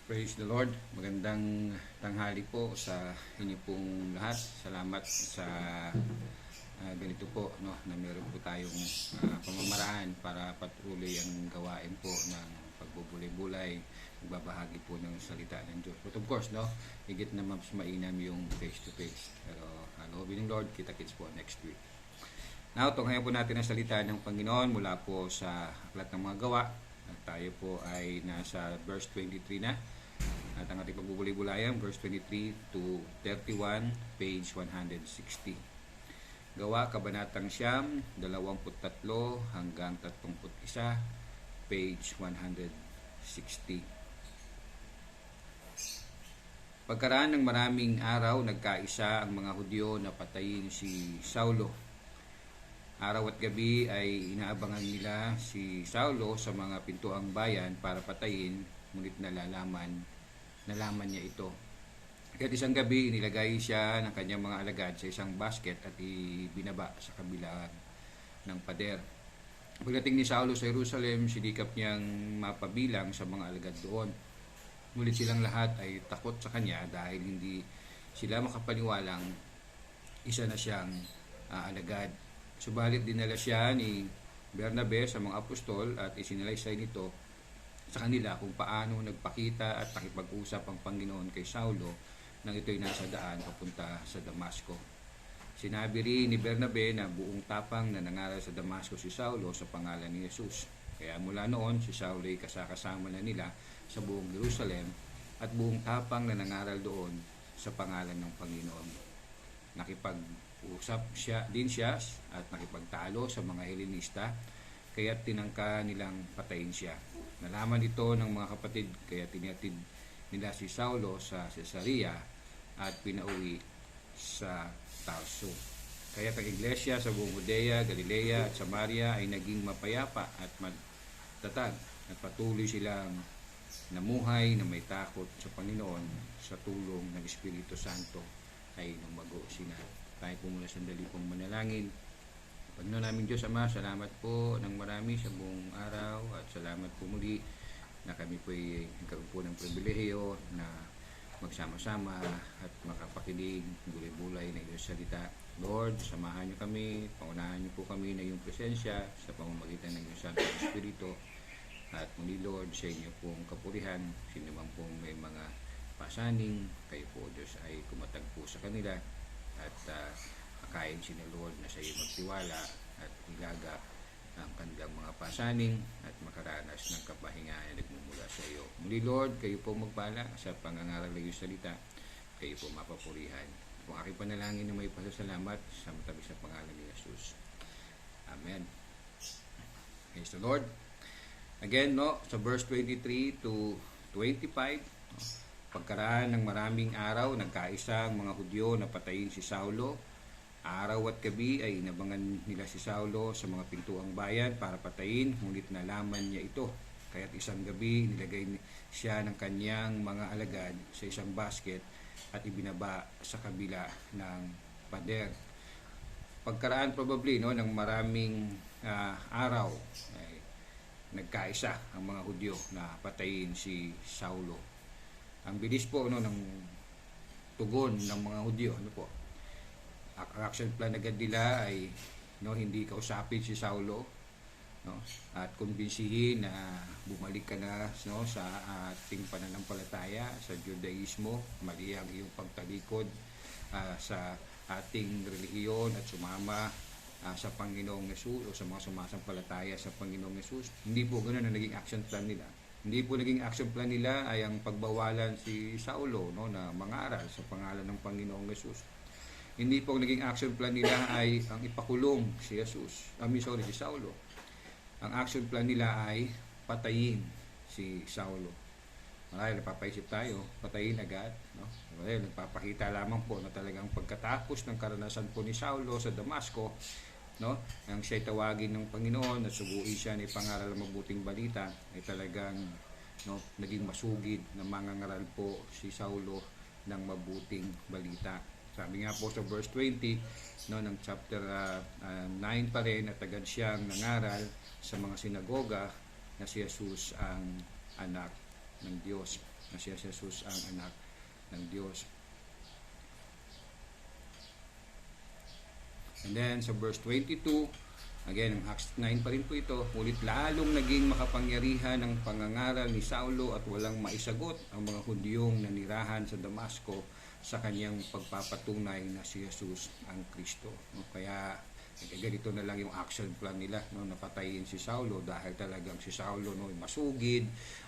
Praise the Lord. Magandang tanghali po sa inyo pong lahat. Salamat sa ganito po, no, na meron po tayong pamamaraan para patuloy ang gawain po ng pagbubulay-bulay, magbabahagi po ng salita ng Diyos. But of course, no, higit na mas mainam yung face-to-face. Pero loobin ng Lord, kita-kits po next week. Now, tunghayan po natin ang salita ng Panginoon mula po sa Aklat ng Mga Gawa. At tayo po ay nasa verse 23 na. At ang ating pagbubulay-bulayan, verse 23 to 31, page 160. Gawa, Kabanatang Siyam, 23 hanggang 31, page 160. Pagkaraan ng maraming araw, nagkaisa ang mga Hudyo na patayin si Saulo. Araw at gabi ay inaabangan nila si Saulo sa mga pintuang bayan para patayin, ngunit nalaman niya ito. Kaya't isang gabi, inilagay siya ng kanyang mga alagad sa isang basket at ibinaba sa kabila ng pader. Pagdating ni Saulo sa Jerusalem, sinikap niyang mapabilang sa mga alagad doon. Ngunit silang lahat ay takot sa kanya dahil hindi sila makapaniwalang isa na siyang alagad. Subalit dinala siya ni Bernabe sa mga apostol at isinalaysay nito sa kanila kung paano nagpakita at nakipag-usap ang Panginoon kay Saulo nang ito'y nasa daan papunta sa Damasco. Sinabi rin ni Bernabe na buong tapang na nangaral sa Damasco si Saulo sa pangalan ni Jesus. Kaya mula noon si Saulo ay kasakasama na nila sa buong Jerusalem at buong tapang na nangaral doon sa pangalan ng Panginoon. Nakipag-usap din siya at nakipagtalo sa mga Helenista, kaya tinangka nilang patayin siya. Nalaman ito ng mga kapatid, kaya tinatid nila si Saulo sa Cesarea at pinauwi sa Tarso. Kaya ang iglesia sa buong Judea, Galilea at Samaria ay naging mapayapa at matatag at patuloy silang namuhay na may takot sa Panginoon sa tulong ng Espiritu Santo ay lumago sila. Tayo po muna sandali pong manalangin. Panginoon namin Diyos Ama, salamat po ng marami sa buong araw at salamat po muli na kami po ay nagkaroon po ng pribilehiyo na magsama-sama at makapakinig, bulay-bulay na iyong salita. Lord, samahan niyo kami, paunahan niyo po kami na iyong presensya sa pamamagitan ng iyong Santo Espiritu. At muli Lord, sa inyo pong kapurihan, sino man pong may mga pasaning, kayo po Diyos ay kumatag po sa kanila at akayin si Lord na sa iyo magtiwala at ilaga ang kanilang mga pasaning at makaranas ng kapahingaan na nagmumula sa iyo. Muli Lord, kayo po magpala sa pangangaral ng iyong salita, kayo po mapapurihan. Kung aking panalangin na may pasasalamat sa matabi sa pangalan ni Jesus. Amen. Praise the Lord. Again, no, sa verse 23 to 25, pagkaraan ng maraming araw, nagkaisa ang mga Hudyo na patayin si Saulo. Araw at gabi ay inabangan nila si Saulo sa mga pintuang bayan para patayin, ngunit nalaman niya ito. Kaya't isang gabi, nilagay siya ng kanyang mga alagad sa isang basket at ibinaba sa kabila ng pader. Pagkaraan probably no, ng maraming araw, ay nagkaisa ang mga Hudyo na patayin si Saulo. Ang bilis po no, ng tugon ng mga Hudyo, ano po, ang action plan agad nila ay no, hindi kausapin si Saulo, no, at kumbinsihin na bumalik ka na no, sa ating pananampalataya sa Judaismo, mali ang iyong pagtalikod sa ating relihiyon at sumama sa Panginoong Yesus o sa mga sumasampalataya sa Panginoong Yesus. Hindi po ganoon ang naging action plan nila. Hindi po naging action plan nila ay ang pagbawalan si Saulo no, na mangaral sa pangalan ng Panginoong Yesus. Hindi po naging action plan nila ay ang ipakulong si Jesus. Si Saulo. Ang action plan nila ay patayin si Saulo. Marahil napapaisip tayo, patayin agad, no? Marahil nagpapakita lamang po na talagang pagkatapos ng karanasan po ni Saulo sa Damasco, no, nang siya'y tawagin ng Panginoon at subuin siya na ipangaral ang mabuting balita, ay talagang no, naging masugid na mangangaral po si Saulo ng mabuting balita. Sabi nga po sa verse 20 no, ng chapter 9 pa rin, at agad siyang nangaral sa mga sinagoga na si Jesus ang anak ng Diyos, na si Jesus ang anak ng Diyos. And then sa verse 22, again, Acts 9 pa rin po ito, ngunit lalong naging makapangyarihan ang pangangaral ni Saulo at walang maisagot ang mga Hudyong nanirahan sa Damasco sa kanyang pagpapatunay na si Jesus ang Kristo. No? Kaya ganito na lang yung action plan nila, no? Napatayin si Saulo dahil talagang si Saulo, no, masugid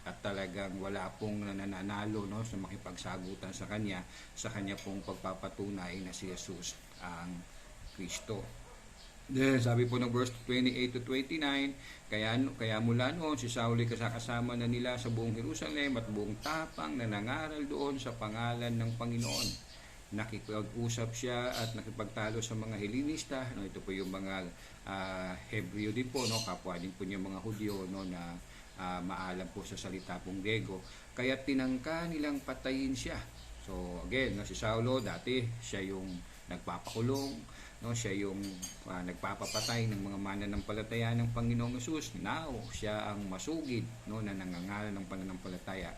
at talagang wala pong nananalo, no, sa makipagsagutan sa kanya pong pagpapatunay na si Jesus ang Kristo. Then, sabi po ng verse 28 to 29, kaya mula noon si Saulo ay kasama na nila sa buong Jerusalem at buong tapang na nangaral doon sa pangalan ng Panginoon. Nakikipag-usap siya at nakipagtalo sa mga Helenista, no, ito po yung mga Hebreo din po, no, kapwa din po niya mga Hudyo, no, na maalam po sa salita pong Grego. Kaya tinangka nilang patayin siya. So again, no, si Saulo dati siya yung nagpapakulong, no, siya yung nagpapapatay ng mga mananampalataya ng Panginoong Hesus. Now, siya ang masugid, no, na nangangaral ng pananampalataya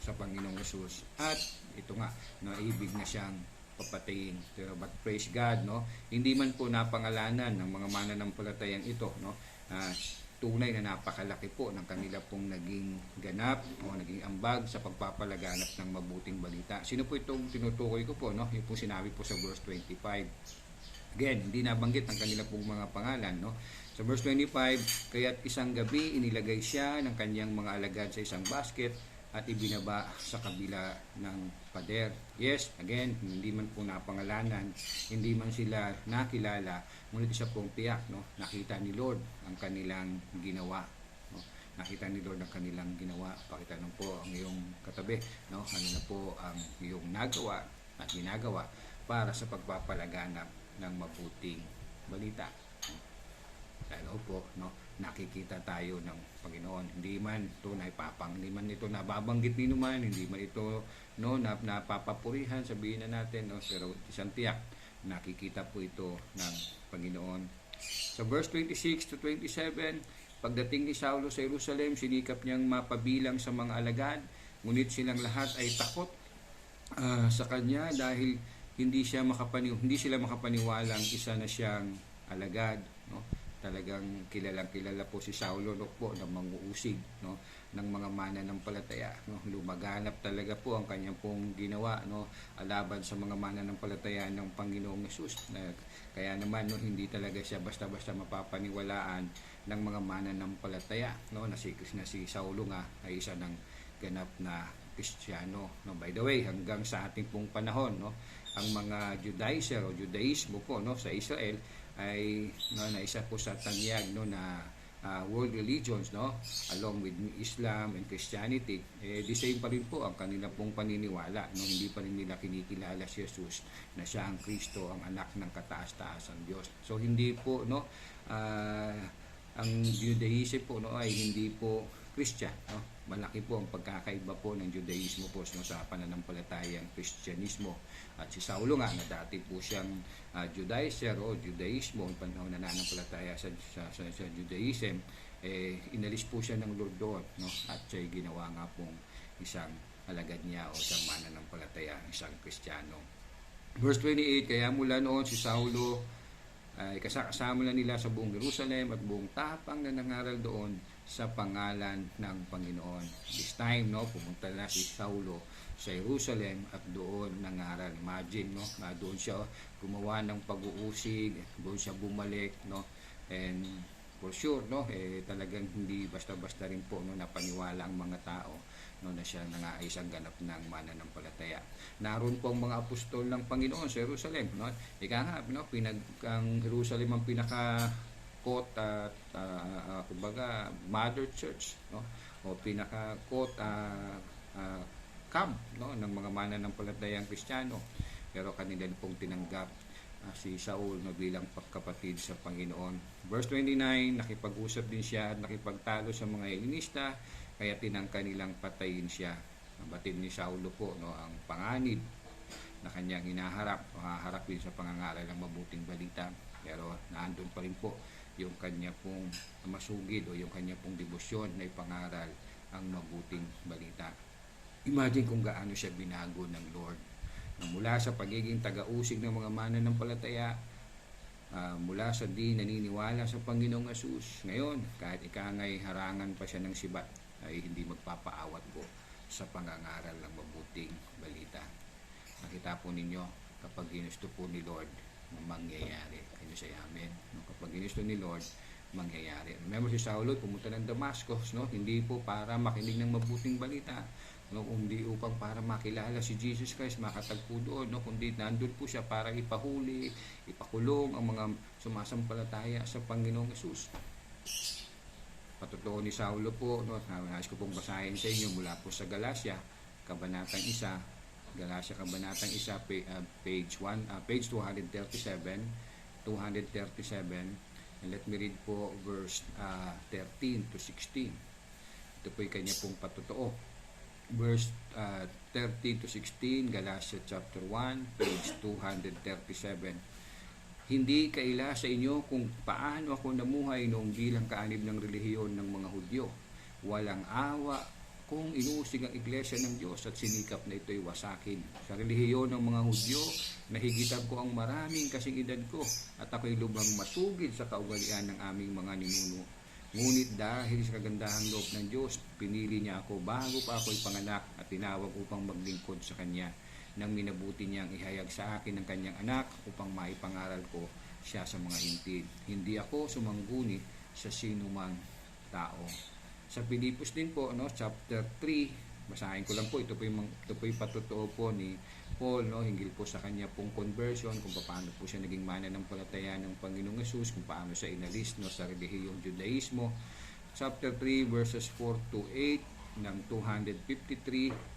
sa Panginoong Hesus. At ito nga, no, ibig na siyang papatayin. But praise God, no, hindi man po napangalanan ng mga mananampalatayang ito, no, tunay na napakalaki po ng kanila pong naging ganap o naging ambag sa pagpapalaganap ng mabuting balita. Sino po itong tinutukoy ko po, no? Yung po sinabi po sa verse 25. Again, hindi nabanggit ang kanila pong mga pangalan, no? Sa verse 25, kaya't isang gabi inilagay siya ng kanyang mga alagad sa isang basket at ibinaba sa kabila ng pader. Yes, again, hindi man po napangalanan, hindi man sila nakilala, ngunit isa pong tiyak, no? Nakita ni Lord ang kanilang ginawa. No? Nakita ni Lord ang kanilang ginawa. Pakita lang po ang iyong katabi, no? Ano na po ang iyong nagawa at ginagawa para sa pagpapalaganap ng mabuting balita. Dahil po, no, nakikita tayo ng Panginoon. Hindi man ito naipapang, hindi man ito nababanggit ni naman, hindi man ito, no, napapapurihan, sabihin na natin, no, pero isang tiyak, nakikita po ito ng Panginoon. Sa verse 26 to 27, pagdating ni Saulo sa Jerusalem, sinikap niyang mapabilang sa mga alagad, ngunit silang lahat ay takot sa kanya dahil hindi sila makapaniwalang isa na siyang alagad, no? Talagang kilala po si Saulo, no, po ng manguusig, no, ng mga mananampalataya, no. Lumaganap talaga po ang kanyang pong ginawa, no, laban sa mga mananampalataya ng Panginoong Hesus. Kaya naman, no, hindi talaga siya basta-basta mapapaniwalaan ng mga mananampalataya, no, na si Saulo nga ay isa ng ganap na Kristiyano, no. By the way, hanggang sa ating pong panahon, no, ang mga Judaizer o Judaismo po, no, sa Israel ay, no, na isa po sa tanyag, no, na world religions, no, along with Islam and Christianity, the same pa rin po ang kanila pong paniniwala, no. Hindi pa rin nila kinikilala si Jesus na siya ang Kristo, ang anak ng kataas-taasang Diyos. So hindi po, no, ang Judaism po, no, ay hindi po Christian, no. Malaki po ang pagkakaiba po ng Judaismo po, no, sa pananampalatayang Kristyanismo. At si Saulo nga na dati po siyang Judaizer o Judaismo, ang panahon na nananampalataya sa Judaism, inalis po siya ng Lord doon, no, at siya'y ginawa nga pong isang alagad niya o isang mananampalataya, isang Kristiyano. Verse 28, kaya mula noon si Saulo ay kasama na nila sa buong Jerusalem at buong tapang na nangaral doon sa pangalan ng Panginoon. This time, no, pumunta na si Saulo sa Jerusalem at doon nangaral. Imagine, no, na doon siya gumawa ng pag-uusig, doon siya bumalik, no, and for sure, no, talagang hindi basta-basta rin po, no, napaniwala ang mga tao, no, na siya nga ay isang ganap ng mananampalataya. Naroon po ang mga apostol ng Panginoon sa Jerusalem, no. Ika nga, no, ang Jerusalem ang pinaka-quote at kumbaga mother church, no, o pinaka-quote camp, no, ng mga mananampalatayang Kristiyano. Pero kanila pong tinanggap si Saul na bilang kapatid sa Panginoon. Verse 29, nakipag-usap din siya at nakipagtalo sa mga Helenista, kaya tinangka nilang patayin siya. Batid ni Saulo po, no, ang panganib na kanyang hinaharap o haharap din sa pangangaral ng mabuting balita. Pero naandun pa rin po yung kanya pong masugid o yung kanya pong debosyon na ipangaral ang mabuting balita. Imagine kung gaano siya binago ng Lord. Mula sa pagiging taga-usig ng mga mananampalataya, mula sa di naniniwala sa Panginoong Hesus, ngayon kahit ikangay harangan pa siya ng sibat, ay hindi magpapaawat po sa pangangaral ng mabuting balita. Nakita po ninyo, kapag ginusto po ni Lord, mangyayari. Kaya say amen. Kapag ginusto ni Lord, mangyayari. Remember si Saulo, pumunta ng Damascus, hindi po para makinig ng mabuting balita, kundi upang para makilala si Jesus Christ, makatagpo doon, kundi nandun po siya para ipahuli, ipakulong ang mga sumasampalataya sa Panginoong Hesus. Patotoo ni Saulo po, nais ko pong basahin sa inyo mula po sa Galacia, Kabanatang 1, Galacia Kabanatang 1, page 237, and let me read po verse 13 to 16. Ito po yung kanya pong patotoo. Verse 13 to 16, Galatia chapter 1, page 237. Hindi kaila sa inyo kung paano ako namuhay noong bilang kaanib ng relihiyon ng mga Hudyo. Walang awa kung inuusig ang iglesia ng Diyos at sinikap na ito'y wasakin. Sa relihiyon ng mga Hudyo, nahigitan ko ang maraming kasing edad ko at ako'y lubang masugid sa kaugalian ng aming mga ninuno. Ngunit dahil sa kagandahang loob ng Diyos, pinili niya ako bago pa ako'y panganak at tinawag upang maglingkod sa Kanya. Nang minabuti niyang ihayag sa akin ng Kanyang anak upang maipangaral ko siya sa mga hintil. Hindi ako sumangguni sa sinumang tao. Sa Pilipos din po, chapter 3, basahin ko lang po, ito po yung patotoo po ni Paul, hinggil po sa kanya pong conversion, kung paano po siya naging mananampalataya ng Panginoong Hesus, kung paano siya inalis sa relihiyong Judaismo. Chapter 3 verses 4 to 8 ng 253.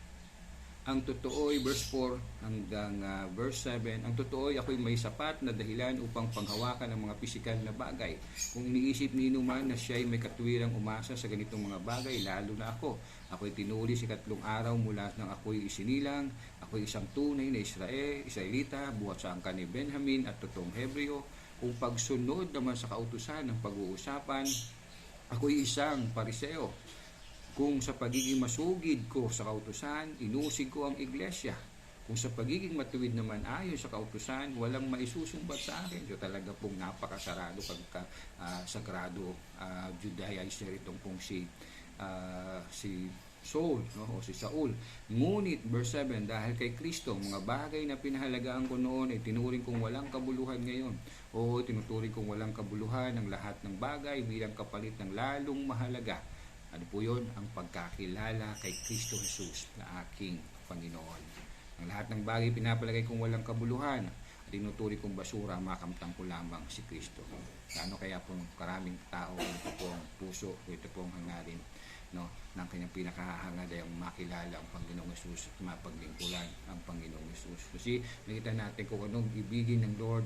Ang totoo ay verse 4 hanggang verse 7. Ang totoo ay ako'y may sapat na dahilan upang panghawakan ng mga pisikal na bagay. Kung iniisip ni man na siya ay may katuwirang umasa sa ganitong mga bagay, lalo na ako. Ako'y tinuli sa 3 araw mula nang ako'y isinilang. Ako'y isang tunay na Israelita, buhat sa angkan ni Benjamin at totoong Hebreo. Kung pagsunod naman sa kautusan ng pag-uusapan, ako'y isang Pariseo. Kung sa pagiging masugid ko sa kautusan, inusig ko ang iglesia. Kung sa pagiging matuwid naman ayon sa kautusan, walang maisusumbat sa akin. So talaga pong napakasarado sagrado Judaizer itong pong si Saul, o si Saul. Ngunit, verse 7, dahil kay Kristo, mga bagay na pinahalagaan ko noon ay tinuring kong walang kabuluhan ngayon. O tinuturing kong walang kabuluhan ang lahat ng bagay bilang kapalit ng lalong mahalaga. Ano po yun? Ang pagkakilala kay Kristo Jesus na aking Panginoon. Ang lahat ng bagay pinapalagay kong walang kabuluhan at tinuturi kong basura, makamtang ko lamang si Kristo. Ano kaya pong karaming tao, ito pong puso, ito pong hangarin ng kanyang pinakahangad ay ang makilala ang Panginoong Jesus at mapaglingkuran ang Panginoong Jesus. Kasi nakita natin kung anong ibigin ng Lord,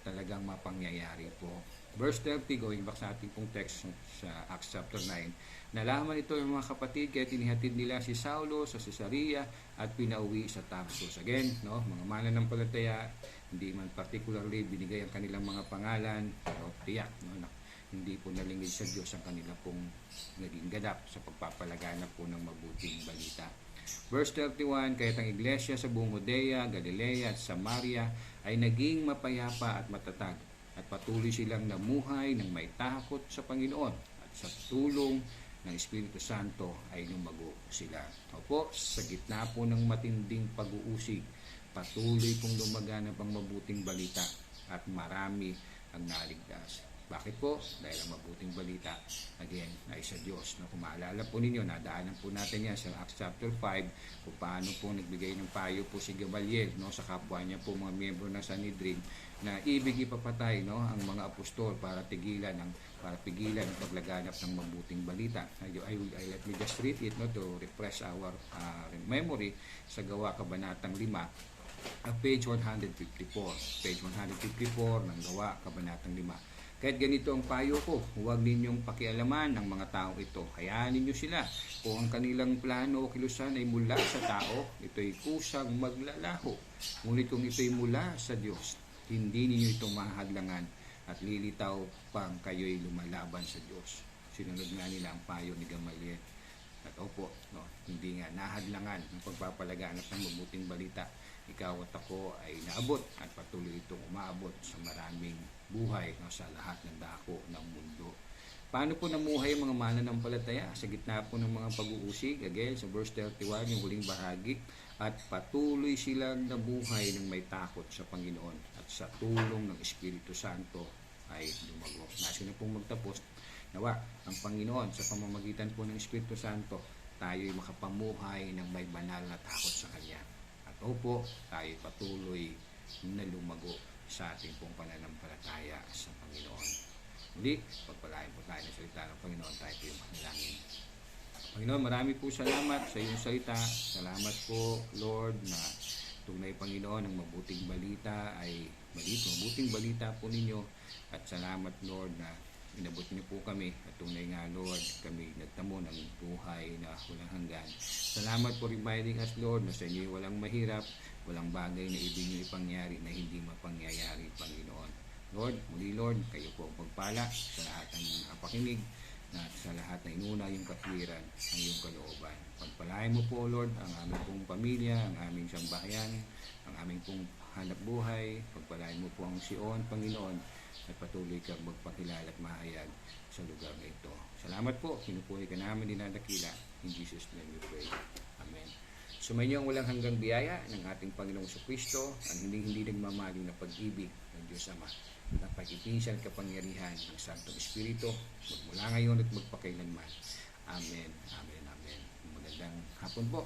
talagang mapangyayari po. Verse 30, going back sa ating pong text sa Acts chapter 9. Nalaman ito ng mga kapatid, kaya tinihatid nila si Saulo sa Caesarea at pinauwi sa Tarsus. Again, mga mananampalataya, hindi man particularly binigay ang kanilang mga pangalan, pero tiyak, hindi po nalingid sa Diyos ang kanila pong naging ganap sa pagpapalaganap po ng mabuting balita. Verse 31, kaya't ang iglesia sa buong Judea, Galilea at Samaria ay naging mapayapa at matatag at patuloy silang namuhay ng may takot sa Panginoon at sa tulong ng Espiritu Santo ay lumago sila. Opo, sa gitna po ng matinding pag-uusig, patuloy pong lumaganap ang mabuting balita at marami ang naligtas. Bakit po? Dahil ang mabuting balita, again, ay sa Diyos. Kung maalala po ninyo, nadaanan po natin yan sa Acts chapter 5, kung paano po nagbigay ng payo po si Gamaliel sa kapwa niya po mga miyembro ng Sanhedrin na ibig ipapatay ang mga apostol para pigilan ang paglaganap ng mabuting balita. Let me just read it to refresh our memory sa Gawa Kabanatang 5, page 154. Page 154 ng Gawa Kabanatang 5. Kahit ganito ang payo ko, huwag ninyong pakialaman ang mga tao ito. Hayaan ninyo sila. Kung ang kanilang plano o kilusan ay mula sa tao, ito'y kusang maglalaho. Ngunit kung ito'y mula sa Diyos, hindi ninyo ito mahadlangan at lilitaw pang kayo'y lumalaban sa Diyos. Sinunod nga nila ang payo ni Gamaliel. At opo, no, hindi nga nahadlangan ng pagpapalaganap ng mabuting balita. Ikaw at ako ay naabot at patuloy itong umaabot sa maraming buhay, no, sa lahat ng dako ng mundo. Paano po namuhay ang mga mananampalataya sa gitna po ng mga pag-uusig? Again, sa verse 31, yung huling bahagi, at patuloy silang nabuhay ng may takot sa Panginoon at sa tulong ng Espiritu Santo ay lumago. Nais ko na pong magtapos. Nawa, ang Panginoon sa pamamagitan po ng Espiritu Santo, tayo'y makapamuhay ng may banal na takot sa Kanya. At opo, tayo'y patuloy na lumago sa ating pong pananampalataya sa Panginoon. Muli, pagpalain po tayo ng salita ng Panginoon, tayo po yung manalangin. Panginoon, marami po salamat sa iyong salita. Salamat po, Lord, na tunay, Panginoon, ang mabuting balita ay mabuting balita po ninyo. At salamat, Lord, na inabot niyo po kami. At tunay nga, Lord, kami nagtamo ng buhay na walang hanggan. Salamat po reminding us, Lord, na sa inyo walang mahirap, walang bagay na ibig niyo ipangyari na hindi mapangyayari, Panginoon. Lord, muli Lord, kayo po ang pagpala sa lahat ng nakapakinig na sa lahat na inuna yung katwiran ng iyong kalooban. Pagpalain mo po, Lord, ang aming pong pamilya, ang aming sambahayan, ang aming pong hanap buhay. Pagpalain mo po ang Sion, Panginoon, at patuloy kang magpakilala at mahayag sa lugar na ito. Salamat po, pinupuri ka namin dinadakila. In Jesus' name we pray. Amen. Sumainyo ang walang hanggang biyaya ng ating Panginoong Kristo, ang hindi nagmamaling na pag-ibig ng Diyos Ama, at pag-ibig kapangyarihan ng Santong Espiritu, magmula ngayon at magpakailanman. Amen, amen, amen. Magandang hapon po.